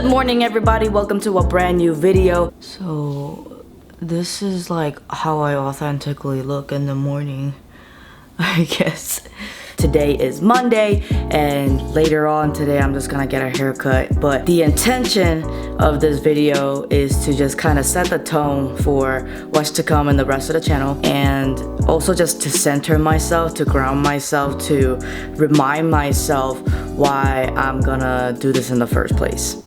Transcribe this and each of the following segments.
Good morning, everybody. Welcome to a brand new video. So this is like how I authentically look in the morning, I guess. Today is Monday, and later on today I'm just gonna get a haircut. But the intention of this video is to just kind of set the tone for what's to come in the rest of the channel, and also just to center myself, to ground myself, to remind myself why I'm gonna do this in the first place.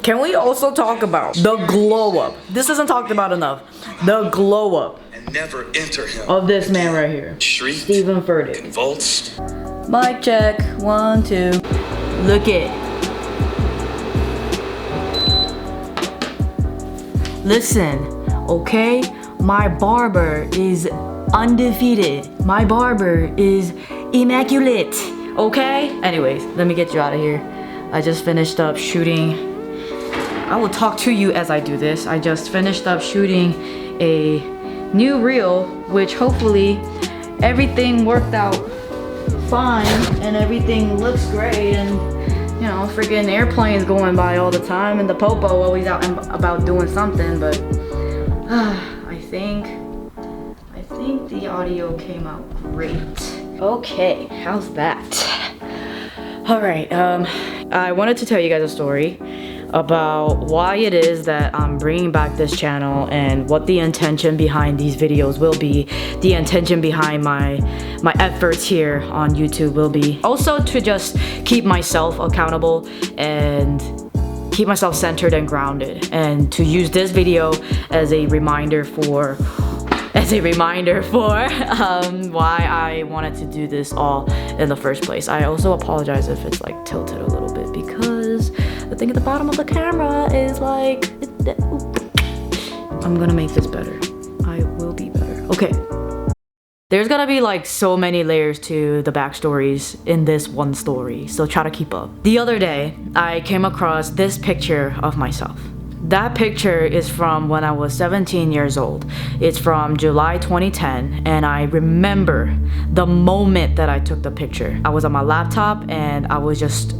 Can we also talk about the glow up? This isn't talked about enough. The glow up and never enter him of this man right here. Shrieked, Stephen Furtick. Convulsed. Mic check. 1, 2. Look it. Listen, okay? My barber is undefeated. My barber is immaculate. Okay? Anyways, let me get you out of here. I just finished up shooting. I will talk to you as I do this. I just finished up shooting a new reel, which hopefully everything worked out fine and everything looks great, and you know, freaking airplanes going by all the time and the popo always out and about doing something, but I think the audio came out great. Okay, how's that? All right, I wanted to tell you guys a story about why it is that I'm bringing back this channel and what the intention behind these videos will be, the intention behind my efforts here on YouTube will be. Also to just keep myself accountable and keep myself centered and grounded, and to use this video as a reminder for why I wanted to do this all in the first place. I also apologize if it's like tilted a little bit, because the thing at the bottom of the camera is like, I'm gonna make this better. I will be better. Okay. There's gonna be like so many layers to the backstories in this one story, so try to keep up. The other day, I came across this picture of myself. That picture is from when I was 17 years old. It's from July 2010, and I remember the moment that I took the picture. I was on my laptop and I was just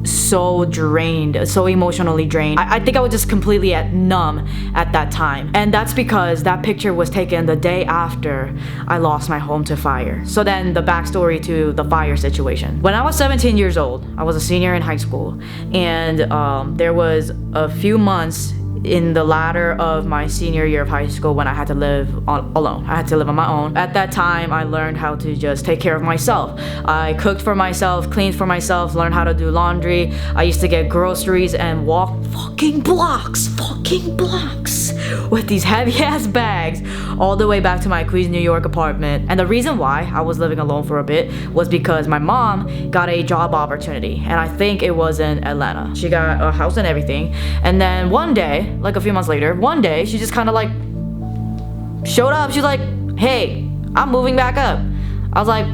so drained, so emotionally drained. I think I was just completely numb at that time. And that's because that picture was taken the day after I lost my home to fire. So then the backstory to the fire situation. When I was 17 years old, I was a senior in high school, and there was a few months in the latter of my senior year of high school when I had to live alone. I had to live on my own. At that time, I learned how to just take care of myself. I cooked for myself, cleaned for myself, learned how to do laundry. I used to get groceries and walk fucking blocks with these heavy ass bags all the way back to my Queens, New York apartment. And the reason why I was living alone for a bit was because my mom got a job opportunity, and I think it was in Atlanta. She got a house and everything, and then one day, like a few months later, one day she just kind of like showed up. She's like, hey, I'm moving back up. I was like,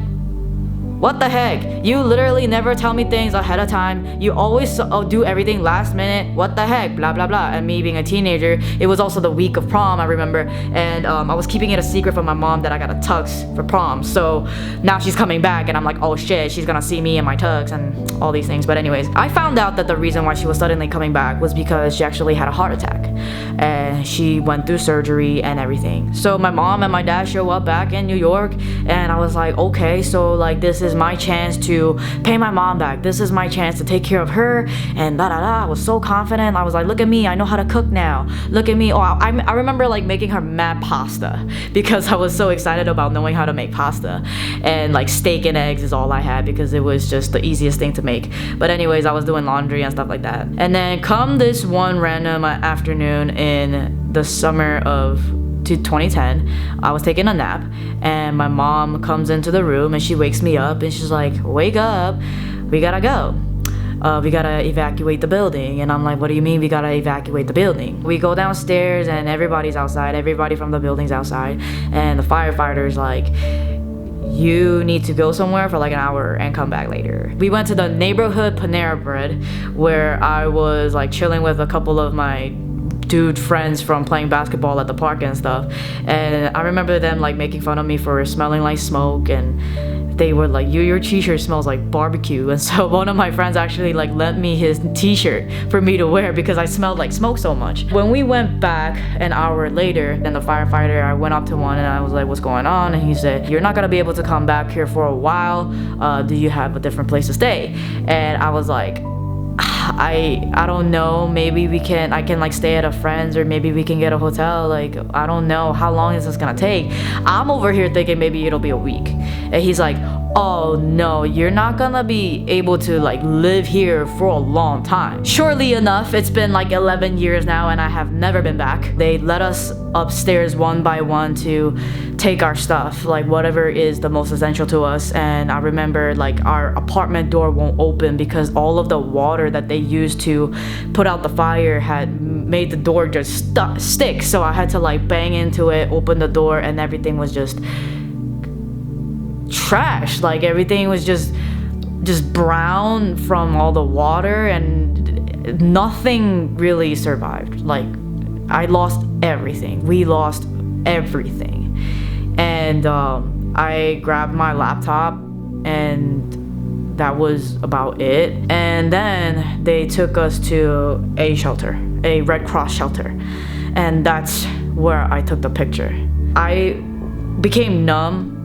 what the heck? You literally never tell me things ahead of time. You always do everything last minute. What the heck? Blah, blah, blah. And me being a teenager, it was also the week of prom, I remember. And I was keeping it a secret from my mom that I got a tux for prom. So now she's coming back and I'm like, oh shit, she's gonna see me in my tux and all these things. But anyways, I found out that the reason why she was suddenly coming back was because she actually had a heart attack. And she went through surgery and everything. So my mom and my dad show up back in New York, and I was like, okay, so like this is my chance to pay my mom back. This is my chance to take care of her, and da da da. I was so confident. I was like, look at me, I know how to cook now. Look at me. Oh, I remember like making her mad pasta because I was so excited about knowing how to make pasta, and like steak and eggs is all I had because it was just the easiest thing to make. But anyways, I was doing laundry and stuff like that. And then come this one random afternoon in the summer of 2010, I was taking a nap, and my mom comes into the room and she wakes me up and she's like, wake up, we gotta go. We gotta evacuate the building. And I'm like, what do you mean we gotta evacuate the building? We go downstairs and everybody's outside, everybody from the building's outside, and the firefighter's like, you need to go somewhere for like an hour and come back later. We went to the neighborhood Panera Bread where I was like chilling with a couple of my dude friends from playing basketball at the park and stuff. And I remember them like making fun of me for smelling like smoke, and they were like, your t-shirt smells like barbecue. And so one of my friends actually like lent me his t-shirt for me to wear because I smelled like smoke so much. When we went back an hour later, then the firefighter, I went up to one and I was like, what's going on? And he said, you're not gonna be able to come back here for a while. Do you have a different place to stay? And I was like, I don't know, maybe I can like stay at a friend's, or maybe we can get a hotel. Like, I don't know, how long is this gonna take? I'm over here thinking maybe it'll be a week. And he's like, oh no, you're not gonna be able to like live here for a long time. Surely enough, it's been like 11 years now and I have never been back. They let us upstairs one by one to take our stuff, like whatever is the most essential to us. And I remember like our apartment door won't open because all of the water that they used to put out the fire had made the door just stick. So I had to like bang into it, open the door, and everything was just trash. Like everything was just brown from all the water, and nothing really survived. Like I lost everything. We lost everything. And I grabbed my laptop, and that was about it. And then they took us to a shelter, a Red Cross shelter, and that's where I took the picture. I became numb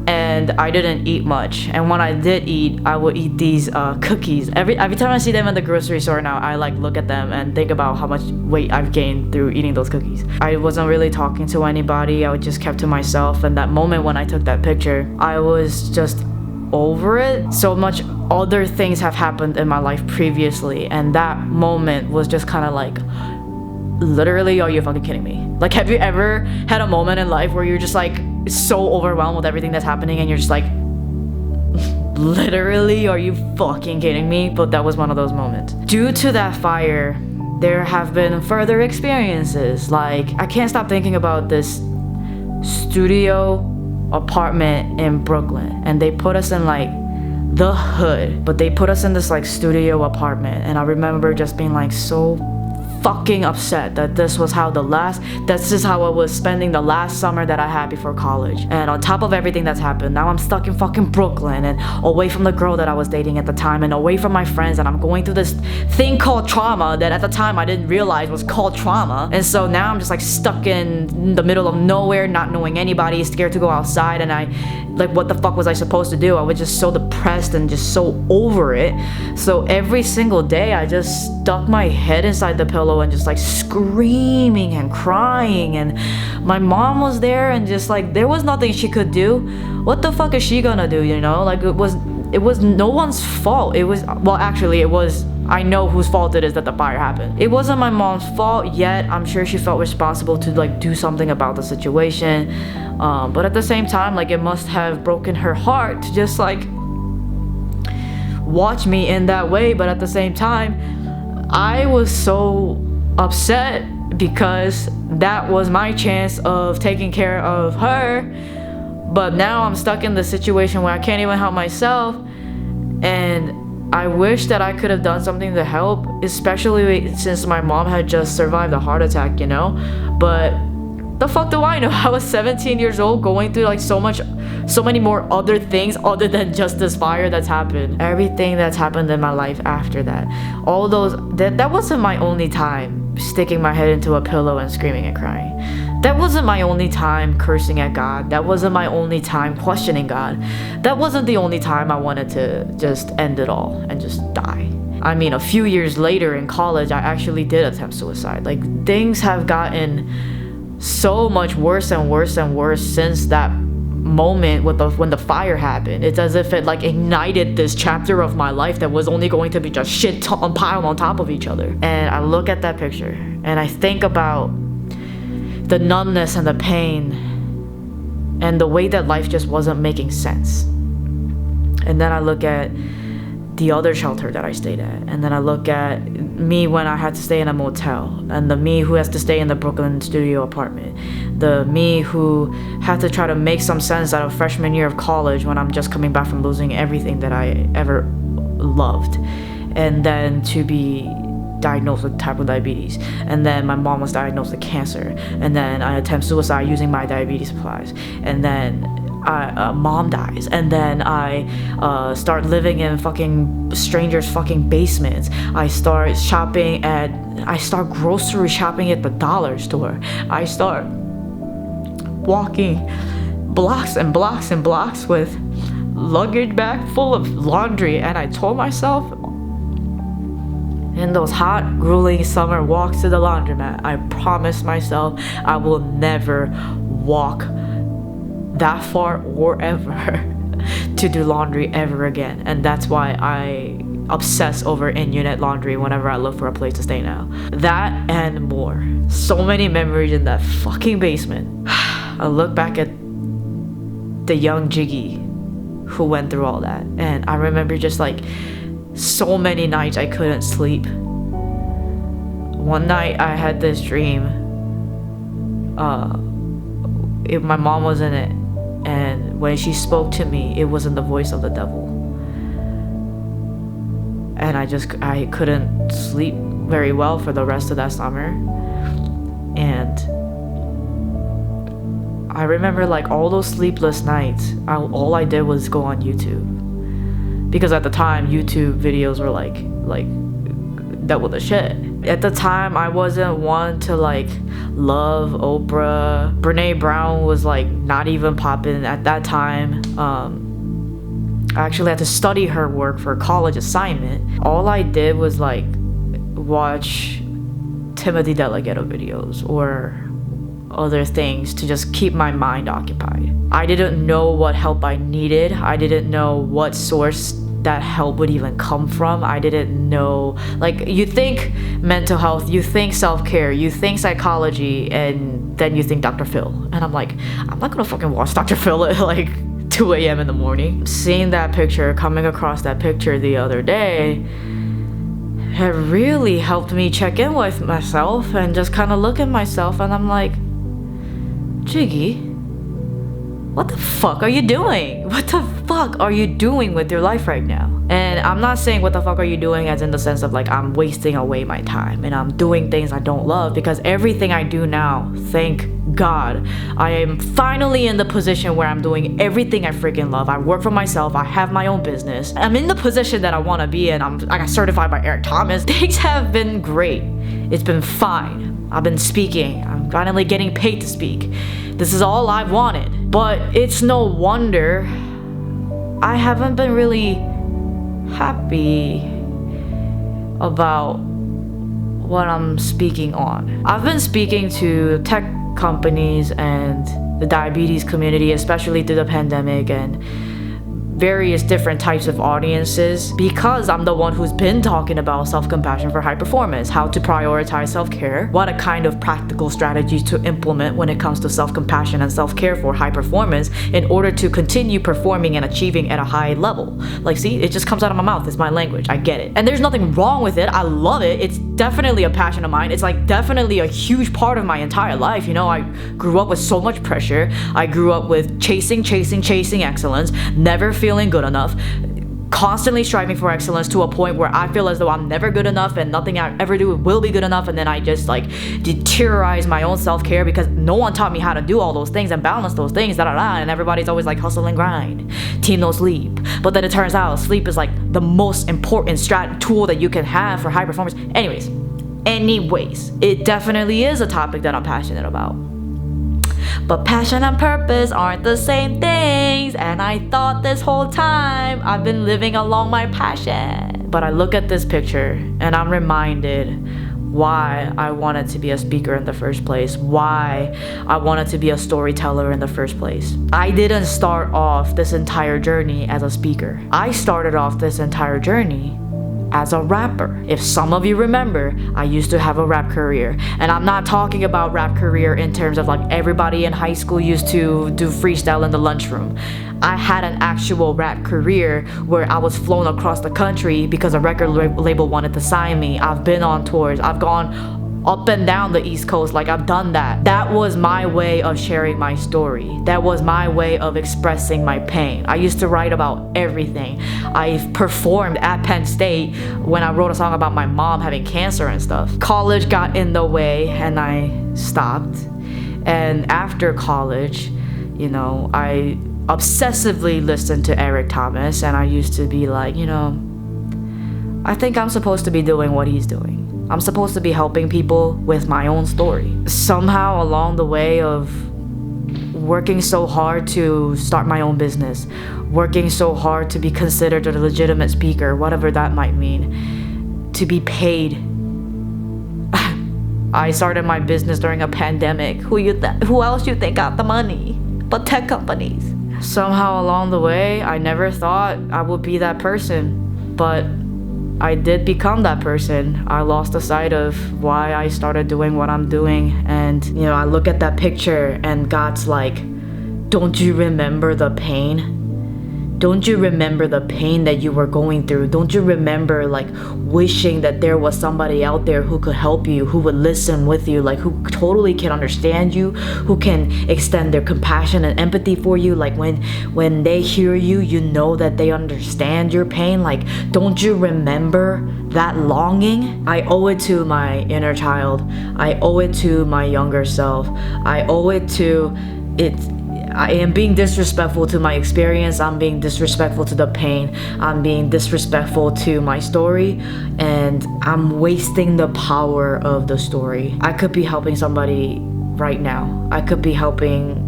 and I didn't eat much. And when I did eat, I would eat these cookies. Every time I see them in the grocery store now, I like look at them and think about how much weight I've gained through eating those cookies. I wasn't really talking to anybody. I just kept to myself. And that moment when I took that picture, I was just over it. So much other things have happened in my life previously, and that moment was just kind of like, literally, are you fucking kidding me? Like, have you ever had a moment in life where you're just like so overwhelmed with everything that's happening and you're just like, literally, are you fucking kidding me? But that was one of those moments. Due to that fire, there have been further experiences. Like, I can't stop thinking about this studio apartment in Brooklyn, and they put us in like the hood, but they put us in this like studio apartment. And I remember just being like so fucking upset that this is how I was spending the last summer that I had before college. And on top of everything that's happened, now I'm stuck in fucking Brooklyn and away from the girl that I was dating at the time and away from my friends, and I'm going through this thing called trauma that at the time I didn't realize was called trauma. And so now I'm just like stuck in the middle of nowhere, not knowing anybody, scared to go outside, and I like, what the fuck was I supposed to do? I was just so depressed and just so over it. So every single day I just stuck my head inside the pillow and just like screaming and crying, and my mom was there and just like there was nothing she could do. What the fuck is she gonna do, you know? Like it was no one's fault. It was, well, actually it was, I know whose fault it is that the fire happened. It wasn't my mom's fault yet. I'm sure she felt responsible to like do something about the situation, but at the same time, like, it must have broken her heart to just like watch me in that way. But at the same time, I was so upset because that was my chance of taking care of her. But now I'm stuck in the situation where I can't even help myself, and I wish that I could have done something to help, especially since my mom had just survived a heart attack, you know? But the fuck do I know? I was 17 years old going through like so many more other things other than just this fire that's happened. Everything that's happened in my life after that. All those, that wasn't my only time sticking my head into a pillow and screaming and crying. That wasn't my only time cursing at God. That wasn't my only time questioning God. That wasn't the only time I wanted to just end it all and just die. I mean, a few years later in college, I actually did attempt suicide. Like, things have gotten so much worse and worse and worse since that moment when the fire happened. It's as if it like ignited this chapter of my life that was only going to be just shit piled on top of each other. And I look at that picture and I think about the numbness and the pain and the way that life just wasn't making sense. And then I look at the other shelter that I stayed at, and then I look at me when I had to stay in a motel, and the me who has to stay in the Brooklyn studio apartment, the me who had to try to make some sense out of freshman year of college when I'm just coming back from losing everything that I ever loved, and then to be diagnosed with type 1 diabetes, and then my mom was diagnosed with cancer, and then I attempt suicide using my diabetes supplies, and then mom dies, and then I start living in fucking strangers' fucking basements. I start grocery shopping at the dollar store. I start walking blocks and blocks and blocks with luggage bag full of laundry, and I told myself in those hot, grueling summer walks to the laundromat, I promised myself I will never walk that far or ever to do laundry ever again. And that's why I obsess over in-unit laundry whenever I look for a place to stay now. That and more. So many memories in that fucking basement. I look back at the young Jiggy who went through all that, and I remember just like so many nights I couldn't sleep. One night I had this dream. My mom was in it, and when she spoke to me, it wasn't the voice of the devil. And I couldn't sleep very well for the rest of that summer. And I remember like all those sleepless nights, all I did was go on YouTube. Because at the time, YouTube videos were like that was the shit. At the time, I wasn't one to like love Oprah. Brene Brown was like not even popping at that time. I actually had to study her work for a college assignment. All I did was like watch Timothy DeLaGhetto videos or other things to just keep my mind occupied. I didn't know what help I needed. I didn't know what source that help would even come from. I didn't know, like, you think mental health, you think self-care, you think psychology, and then you think Dr. Phil. And I'm like, I'm not gonna fucking watch Dr. Phil at like 2 a.m. in the morning. Seeing that picture, coming across that picture the other day, it really helped me check in with myself and just kind of look at myself, and I'm like, Jiggy, what the fuck are you doing? What the fuck are you doing with your life right now? And I'm not saying what the fuck are you doing as in the sense of like I'm wasting away my time and I'm doing things I don't love, because everything I do now, thank God, I am finally in the position where I'm doing everything I freaking love. I work for myself, I have my own business. I'm in the position that I want to be in. I got certified by Eric Thomas. Things have been great. It's been fine. I've been speaking. I'm finally getting paid to speak. This is all I've wanted. But it's no wonder I haven't been really happy about what I'm speaking on. I've been speaking to tech companies and the diabetes community, especially through the pandemic, and various different types of audiences, because I'm the one who's been talking about self-compassion for high performance, how to prioritize self-care, what a kind of practical strategies to implement when it comes to self-compassion and self-care for high performance in order to continue performing and achieving at a high level. Like, see, it just comes out of my mouth. It's my language. I get it. And there's nothing wrong with it. I love it. It's definitely a passion of mine. It's like definitely a huge part of my entire life. You know, I grew up with so much pressure. I grew up with chasing excellence, never feeling good enough, constantly striving for excellence to a point where I feel as though I'm never good enough and nothing I ever do will be good enough, and then I just like deteriorize my own self-care because no one taught me how to do all those things and balance those things, and everybody's always like hustle and grind, team no sleep. But then it turns out sleep is like the most important tool that you can have for high performance. Anyways, it definitely is a topic that I'm passionate about. But passion and purpose aren't the same things, and I thought this whole time I've been living along my passion. But I look at this picture and I'm reminded why I wanted to be a speaker in the first place, why I wanted to be a storyteller in the first place. I didn't start off this entire journey as a speaker. I started off this entire journey as a rapper. If some of you remember, I used to have a rap career. And I'm not talking about rap career in terms of like everybody in high school used to do freestyle in the lunchroom. I had an actual rap career where I was flown across the country because a record label wanted to sign me. I've been on tours. I've gone up and down the East Coast. Like, I've done that. That was my way of sharing my story. That was my way of expressing my pain. I used to write about everything. I performed at Penn State when I wrote a song about my mom having cancer and stuff. College got in the way and I stopped. And after college, you know, I obsessively listened to Eric Thomas, and I used to be like, you know, I think I'm supposed to be doing what he's doing. I'm supposed to be helping people with my own story. Somehow along the way of working so hard to start my own business, working so hard to be considered a legitimate speaker, whatever that might mean, to be paid. I started my business during a pandemic. Who else you think got the money but tech companies? Somehow along the way, I never thought I would be that person, but I did become that person. I lost the sight of why I started doing what I'm doing. And, you know, I look at that picture and God's like, don't you remember the pain? Don't you remember the pain that you were going through? Don't you remember like wishing that there was somebody out there who could help you, who would listen with you, like who totally can understand you, who can extend their compassion and empathy for you? Like when they hear you, you know that they understand your pain. Like, don't you remember that longing? I owe it to my inner child. I owe it to my younger self. I owe it to it. I am being disrespectful to my experience. I'm being disrespectful to the pain. I'm being disrespectful to my story, and I'm wasting the power of the story. I could be helping somebody right now. I could be helping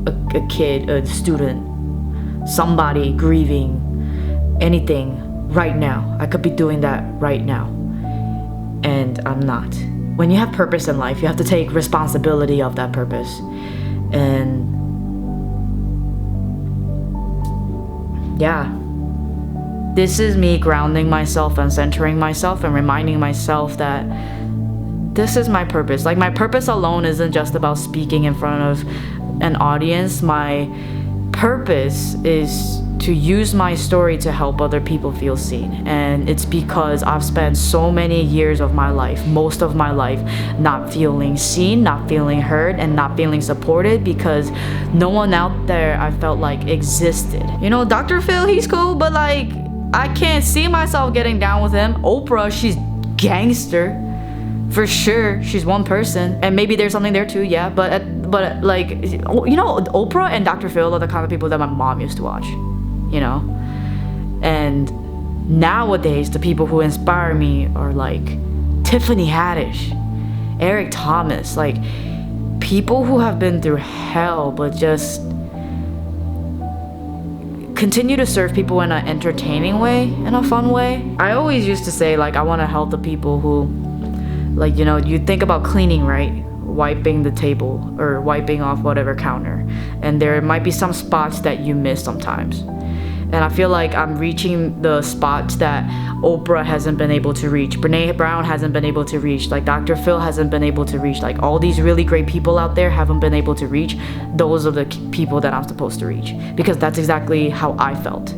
a kid, a student, somebody grieving, anything right now. I could be doing that right now, and I'm not. When you have purpose in life, you have to take responsibility of that purpose. And yeah, this is me grounding myself and centering myself and reminding myself that this is my purpose. Like, my purpose alone isn't just about speaking in front of an audience. My purpose is to use my story to help other people feel seen. And it's because I've spent so many years of my life, most of my life, not feeling seen, not feeling heard, and not feeling supported because no one out there I felt like existed. You know, Dr. Phil, he's cool, but like, I can't see myself getting down with him. Oprah, she's gangster. For sure, she's one person, and maybe there's something there too, yeah, but like, you know, Oprah and Dr. Phil are the kind of people that my mom used to watch, you know? And nowadays, the people who inspire me are like Tiffany Haddish, Eric Thomas, like people who have been through hell but just continue to serve people in an entertaining way, in a fun way. I always used to say, like, I want to help the people who, like, you know, you think about cleaning, right? Wiping the table or wiping off whatever counter, and there might be some spots that you miss sometimes, and I feel like I'm reaching the spots that Oprah hasn't been able to reach, Brene Brown hasn't been able to reach, like Dr. Phil hasn't been able to reach, like all these really great people out there haven't been able to reach. Those are the people that I'm supposed to reach, because that's exactly how I felt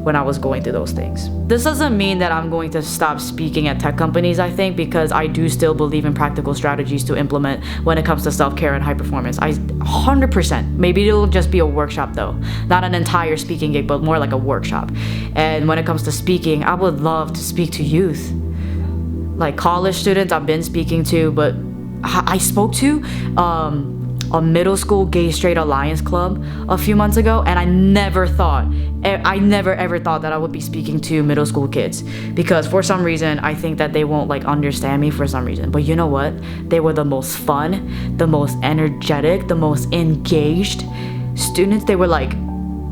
when I was going through those things. This doesn't mean that I'm going to stop speaking at tech companies, I think, because I do still believe in practical strategies to implement when it comes to self-care and high performance. 100%. Maybe it'll just be a workshop though. Not an entire speaking gig, but more like a workshop. And when it comes to speaking, I would love to speak to youth. Like college students I've been speaking to, but I spoke to a middle school gay straight alliance club a few months ago, and I never ever thought that I would be speaking to middle school kids, because for some reason I think that they won't like understand me for some reason. But you know what? They were the most fun, the most energetic, the most engaged students. They were like,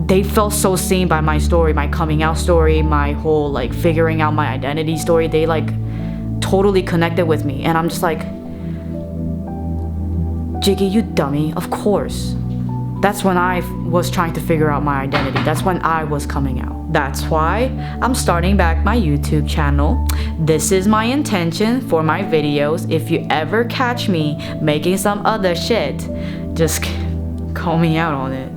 they felt so seen by my story, my coming out story, my whole like figuring out my identity story. They like totally connected with me, and I'm just like, Jiggy, you dummy, of course. That's when I was trying to figure out my identity. That's when I was coming out. That's why I'm starting back my YouTube channel. This is my intention for my videos. If you ever catch me making some other shit, just call me out on it.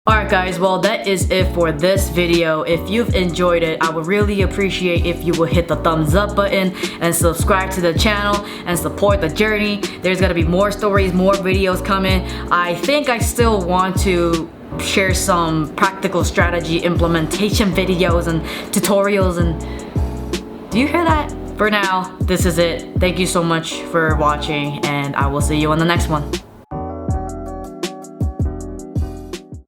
Alright Alright guys, well that is it for this video. If you've enjoyed it, I would really appreciate if you would hit the thumbs up button and subscribe to the channel and support the journey. There's gonna be more stories, more videos coming. I think I still want to share some practical strategy implementation videos and tutorials, and do you hear that? For now, this is it. Thank you so much for watching, and I will see you on the next one.